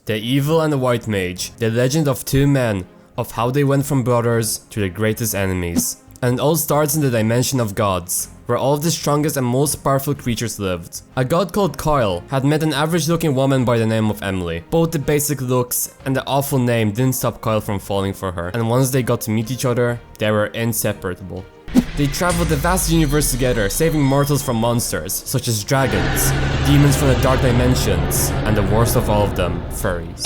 The Evil and the White Mage, the legend of two men, of how they went from brothers to the greatest enemies. And it all starts in the dimension of gods, where all of the strongest and most powerful creatures lived. A god called Kyle had met an average looking woman by the name of Emily. Both the basic looks and the awful name didn't stop Kyle from falling for her, and once they got to meet each other, they were inseparable. They traveled the vast universe together, saving mortals from monsters, such as dragons, demons from the dark dimensions, and the worst of all of them, furries.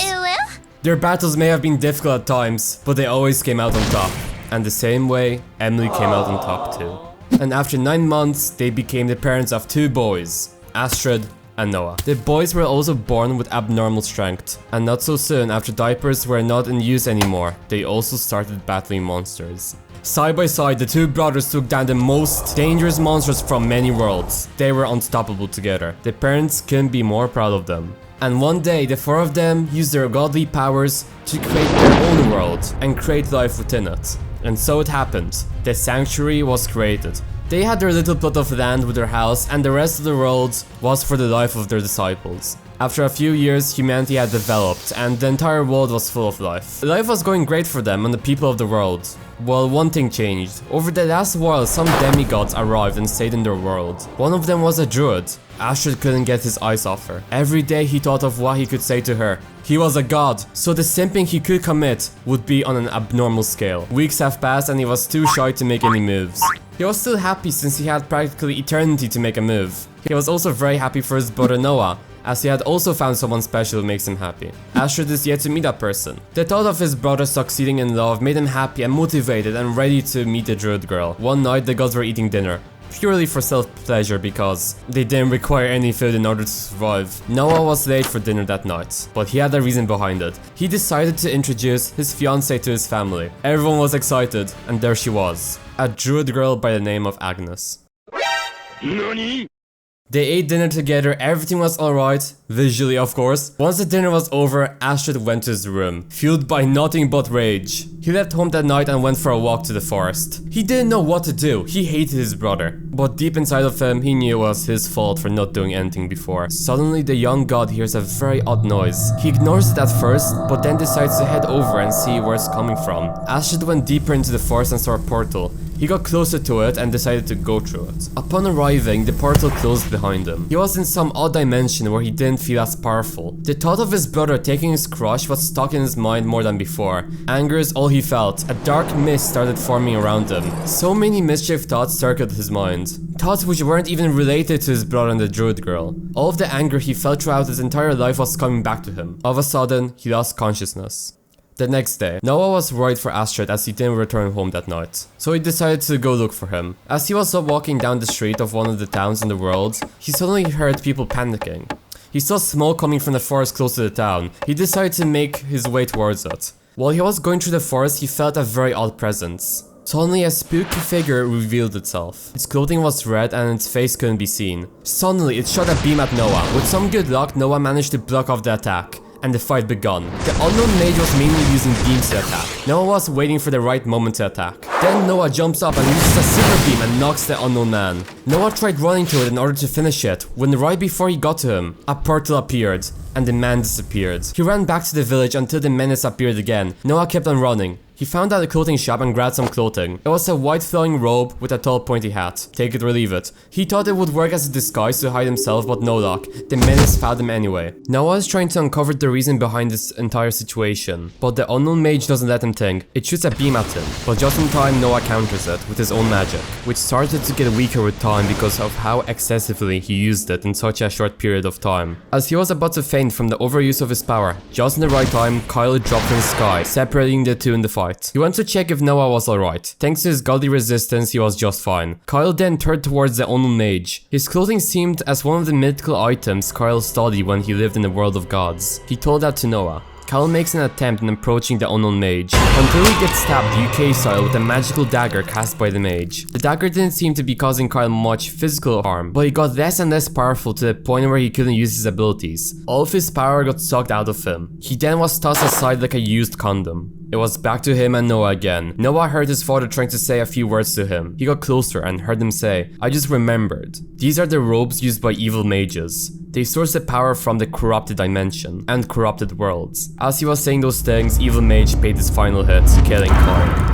Their battles may have been difficult at times, but they always came out on top. And the same way, Emily came out on top too. And after 9 months, they became the parents of 2 boys, Astrid and Noah. The boys were also born with abnormal strength, and not so soon after diapers were not in use anymore, they also started battling monsters. Side by side, the 2 brothers took down the most dangerous monsters from many worlds. They were unstoppable together. The parents couldn't be more proud of them. And one day, the 4 of them used their godly powers to create their own world and create life within it. And so it happened. The sanctuary was created. They had their little plot of land with their house, and the rest of the world was for the life of their disciples. After a few years, humanity had developed, and the entire world was full of life. Life was going great for them and the people of the world. Well, one thing changed. Over the last while, some demigods arrived and stayed in their world. One of them was a druid. Astrid couldn't get his eyes off her. Every day he thought of what he could say to her. He was a god, so the simping he could commit would be on an abnormal scale. Weeks have passed and he was too shy to make any moves. He was still happy since he had practically eternity to make a move. He was also very happy for his brother Noah, as he had also found someone special who makes him happy. Astrid is yet to meet that person. The thought of his brother succeeding in love made him happy and motivated and ready to meet the druid girl. One night the gods were eating dinner, purely for self-pleasure because they didn't require any food in order to survive. Noah was late for dinner that night, but he had a reason behind it. He decided to introduce his fiancée to his family. Everyone was excited, and there she was, a druid girl by the name of Agnes. NANI? They ate dinner together, everything was alright, visually of course. Once the dinner was over, Astrid went to his room, fueled by nothing but rage. He left home that night and went for a walk to the forest. He didn't know what to do, he hated his brother. But deep inside of him, he knew it was his fault for not doing anything before. Suddenly, the young god hears a very odd noise. He ignores it at first, but then decides to head over and see where it's coming from. Astrid went deeper into the forest and saw a portal. He got closer to it and decided to go through it. Upon arriving, the portal closed behind him. He was in some odd dimension where he didn't feel as powerful. The thought of his brother taking his crush was stuck in his mind more than before. Anger is all he felt. A dark mist started forming around him. So many mischief thoughts circled his mind. Thoughts which weren't even related to his brother and the druid girl. All of the anger he felt throughout his entire life was coming back to him. All of a sudden, he lost consciousness. The next day, Noah was worried for Astrid as he didn't return home that night, so he decided to go look for him. As he was walking down the street of one of the towns in the world, he suddenly heard people panicking. He saw smoke coming from the forest close to the town. He decided to make his way towards it. While he was going through the forest, he felt a very odd presence. Suddenly a spooky figure revealed itself. Its clothing was red and its face couldn't be seen. Suddenly it shot a beam at Noah. With some good luck, Noah managed to block off the attack, and the fight begun. The unknown mage was mainly using beams to attack. Noah was waiting for the right moment to attack. Then Noah jumps up and uses a super beam and knocks the unknown man. Noah tried running to it in order to finish it, when right before he got to him, a portal appeared, and the man disappeared. He ran back to the village until the menace appeared again. Noah kept on running. He found out a clothing shop and grabbed some clothing. It was a white flowing robe with a tall pointy hat. Take it or leave it. He thought it would work as a disguise to hide himself, but no luck. The menace found him anyway. Noah is trying to uncover the reason behind this entire situation, but the unknown mage doesn't let him think. It shoots a beam at him, but just in time Noah counters it with his own magic, which started to get weaker with time because of how excessively he used it in such a short period of time. As he was about to faint from the overuse of his power, just in the right time, Kyle dropped from the sky, separating the two in the fight. He went to check if Noah was alright. Thanks to his godly resistance, he was just fine. Kyle then turned towards the unknown mage. His clothing seemed as one of the mythical items Kyle studied when he lived in the world of gods. He told that to Noah. Kyle makes an attempt in approaching the unknown mage, until he gets stabbed UK style with a magical dagger cast by the mage. The dagger didn't seem to be causing Kyle much physical harm, but he got less and less powerful to the point where he couldn't use his abilities. All of his power got sucked out of him. He then was tossed aside like a used condom. It was back to him and Noah again. Noah heard his father trying to say a few words to him. He got closer and heard him say, "I just remembered. These are the robes used by evil mages. They source the power from the corrupted dimension and corrupted worlds." As he was saying those things, Evil Mage paid his final hit, killing Carl.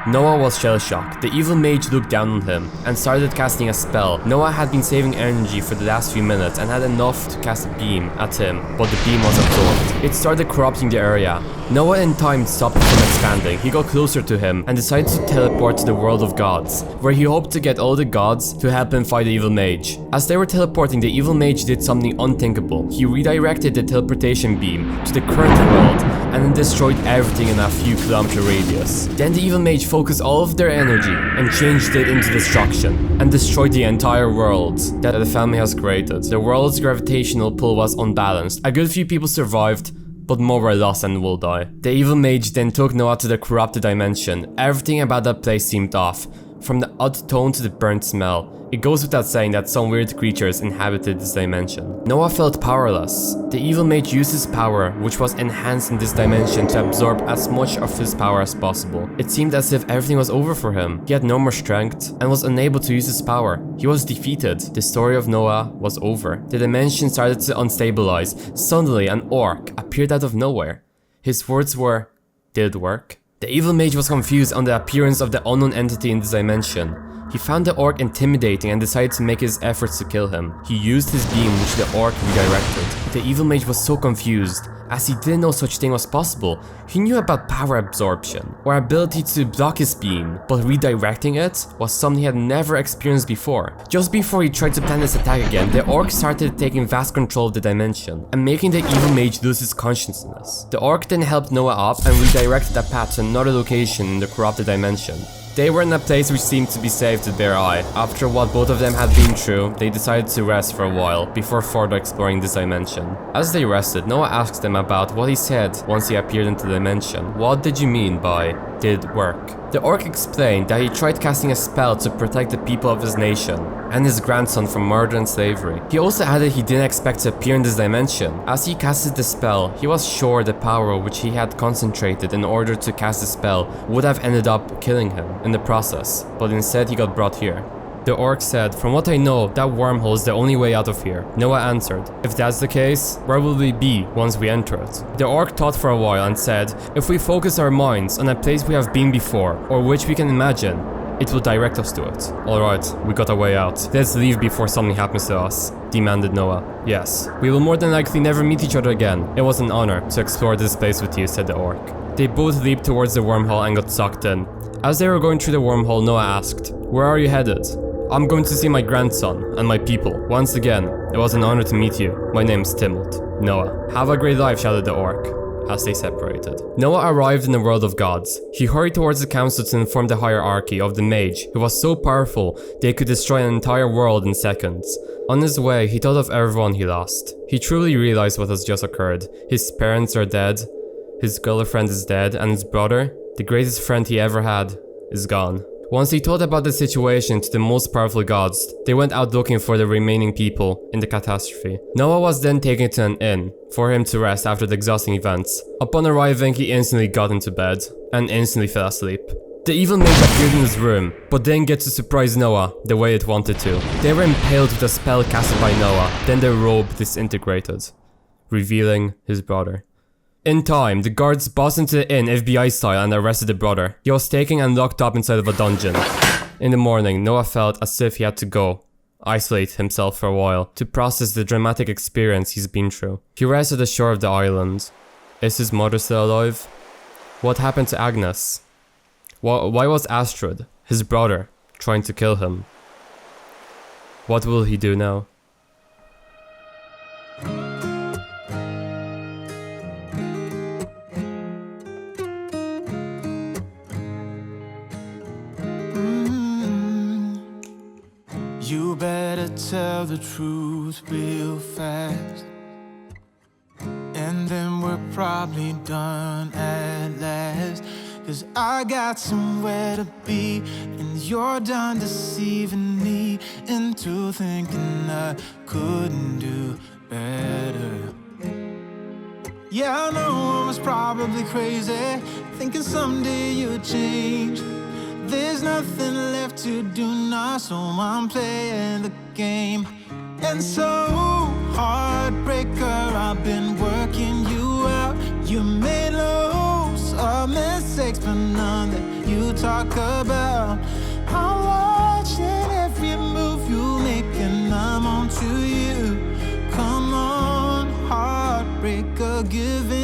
Noah was shell-shocked. The evil mage looked down on him and started casting a spell. Noah had been saving energy for the last few minutes and had enough to cast a beam at him, but the beam was absorbed. It started corrupting the area. Noah in time stopped it from expanding. He got closer to him and decided to teleport to the world of gods, where he hoped to get all the gods to help him fight the evil mage. As they were teleporting, the evil mage did something unthinkable. He redirected the teleportation beam to the current world and then destroyed everything in a few kilometer radius. Then the evil mage focused all of their energy and changed it into destruction and destroyed the entire world that the family has created. The world's gravitational pull was unbalanced. A good few people survived, but more were lost and will die. The evil mage then took Noah to the corrupted dimension. Everything about that place seemed off, from the odd tone to the burnt smell. It goes without saying that some weird creatures inhabited this dimension. Noah felt powerless. The evil mage used his power, which was enhanced in this dimension, to absorb as much of his power as possible. It seemed as if everything was over for him. He had no more strength and was unable to use his power. He was defeated. The story of Noah was over. The dimension started to unstabilize. Suddenly, an orc appeared out of nowhere. His words were, "Did it work?" The evil mage was confused on the appearance of the unknown entity in this dimension. He found the orc intimidating and decided to make his efforts to kill him. He used his beam, which the orc redirected. The evil mage was so confused, as he didn't know such thing was possible. He knew about power absorption, or ability to block his beam, but redirecting it was something he had never experienced before. Just before he tried to plan this attack again, the orc started taking vast control of the dimension, and making the evil mage lose his consciousness. The orc then helped Noah up and redirected that path to another location in the corrupted dimension. They were in a place which seemed to be safe to their eye. After what both of them had been through, they decided to rest for a while before further exploring this dimension. As they rested, Noah asked them about what he said once he appeared into the dimension. What did you mean by "did work"? The orc explained that he tried casting a spell to protect the people of his nation and his grandson from murder and slavery. He also added he didn't expect to appear in this dimension. As he casted the spell, he was sure the power which he had concentrated in order to cast the spell would have ended up killing him in the process, but instead he got brought here. The orc said, "From what I know, that wormhole is the only way out of here." Noah answered, "If that's the case, where will we be once we enter it?" The orc thought for a while and said, "If we focus our minds on a place we have been before, or which we can imagine, it will direct us to it." "Alright, we got a way out. Let's leave before something happens to us," demanded Noah. "Yes. We will more than likely never meet each other again. It was an honor to explore this place with you," said the orc. They both leaped towards the wormhole and got sucked in. As they were going through the wormhole, Noah asked, "Where are you headed?" "I'm going to see my grandson and my people. Once again, it was an honor to meet you. My name's Timoth." "Noah, have a great life," shouted the orc, as they separated. Noah arrived in the world of gods. He hurried towards the council to inform the hierarchy of the mage, who was so powerful they could destroy an entire world in seconds. On his way, he thought of everyone he lost. He truly realized what has just occurred. His parents are dead, his girlfriend is dead, and his brother, the greatest friend he ever had, is gone. Once he thought about the situation to the most powerful gods, they went out looking for the remaining people in the catastrophe. Noah was then taken to an inn for him to rest after the exhausting events. Upon arriving, he instantly got into bed and instantly fell asleep. The evil mage appeared in his room, but didn't get to surprise Noah the way it wanted to. They were impaled with a spell casted by Noah, then their robe disintegrated, revealing his brother. In time, the guards burst into the inn FBI style and arrested the brother. He was taken and locked up inside of a dungeon. In the morning, Noah felt as if he had to go, isolate himself for a while, to process the dramatic experience he's been through. He rested at the shore of the island. Is his mother still alive? What happened to Agnes? Why was Astrid, his brother, trying to kill him? What will he do now? You better tell the truth real fast, and then we're probably done at last. 'Cause I got somewhere to be, and you're done deceiving me into thinking I couldn't do better. Yeah, I know I was probably crazy, thinking someday you'd change. There's nothing left to do now, so I'm playing the game. And so, heartbreaker, I've been working you out. You made loads of mistakes, but none that you talk about. I'm watching every move you make, and I'm on to you. Come on, heartbreaker, give in.